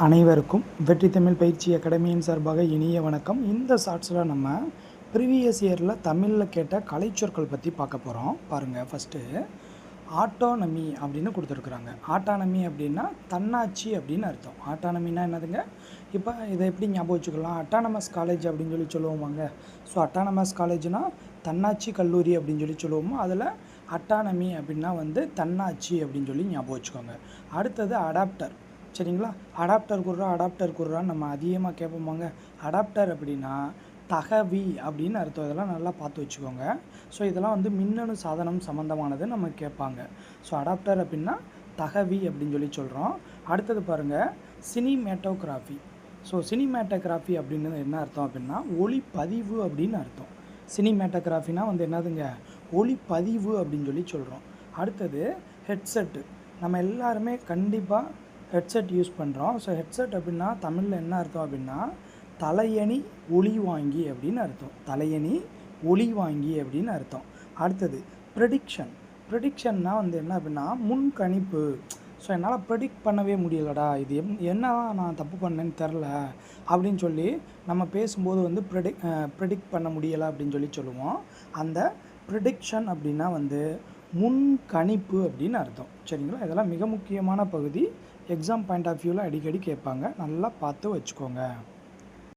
அனைவருக்கும் வெற்றி தமிழ் பயிற்சி அகாடமியின் சார்பாக இனிய வணக்கம். இந்த ஷார்ட்ஸில் நம்ம ப்ரீவியஸ் இயரில் தமிழில் கேட்ட கலைச்சொற்கள் பற்றி பார்க்க போகிறோம். பாருங்கள், ஃபஸ்ட்டு ஆட்டோனமி அப்படின்னு கொடுத்துருக்குறாங்க. ஆட்டானமி அப்படின்னா தன்னாட்சி அப்படின்னு அர்த்தம். ஆட்டானமின்னா என்னதுங்க? இப்போ இதை எப்படி ஞாபகம் வச்சுக்கலாம்? அட்டானமஸ் காலேஜ் அப்படின்னு சொல்லி சொல்லுவோமாங்க. ஸோ அட்டானமஸ் காலேஜ்னால் தன்னாட்சி கல்லூரி அப்படின்னு சொல்லி சொல்லுவோமோ, அதில் அட்டானமி அப்படின்னா தன்னாட்சி அப்படின்னு சொல்லி ஞாபகம் வச்சுக்கோங்க. அடுத்தது அடாப்டர். சரிங்களா? அடாப்டர் குர்றான்னு நம்ம அதிகமாக கேட்போமாங்க. அடாப்டர் அப்படின்னா தகவி அப்படின்னு அர்த்தம். இதெல்லாம் நல்லா பார்த்து வச்சுக்கோங்க. ஸோ இதெல்லாம் மின்னணு சாதனம் சம்மந்தமானது நம்ம கேட்பாங்க. ஸோ அடாப்டர் அப்படின்னா தகவி அப்படின்னு சொல்லி சொல்கிறோம். அடுத்தது பாருங்கள், சினிமேட்டோகிராஃபி. ஸோ சினிமேட்டோகிராஃபி அப்படின்னு என்ன அர்த்தம் அப்படின்னா ஒளிப்பதிவு அப்படின்னு அர்த்தம். சினிமேட்டோகிராஃபினா என்னதுங்க? ஒளிப்பதிவு அப்படின்னு சொல்லி சொல்கிறோம். அடுத்தது ஹெட்செட்டு. நம்ம எல்லாருமே கண்டிப்பாக ஹெட்செட் யூஸ் பண்ணுறோம். ஸோ ஹெட்செட் அப்படின்னா தமிழில் என்ன அர்த்தம் அப்படின்னா தலையணி ஒளி வாங்கி அப்படின்னு அர்த்தம். தலையணி ஒளி வாங்கி அப்படின்னு அர்த்தம். அடுத்தது ப்ரெடிக்ஷன். ப்ரெடிக்ஷன்னா என்ன அப்படின்னா முன்கணிப்பு. ஸோ என்னால் ப்ரெடிக்ட் பண்ணவே முடியலடா, இது என்ன நான் தப்பு பண்ணேன்னு தெரில அப்படின்னு சொல்லி நம்ம பேசும்போது ப்ரெடிக்ட் பண்ண முடியலை அப்படின்னு சொல்லி சொல்லுவோம். அந்த ப்ரெடிக்ஷன் அப்படின்னா முன்கணிப்பு அப்படின்னு அர்த்தம். சரிங்களா? இதெல்லாம் மிக முக்கியமான பகுதி. எக்ஸாம் பாயிண்ட் ஆஃப் வியூவில் அடிக்கடி கேட்பாங்க. நல்லா பார்த்து வச்சுக்கோங்க.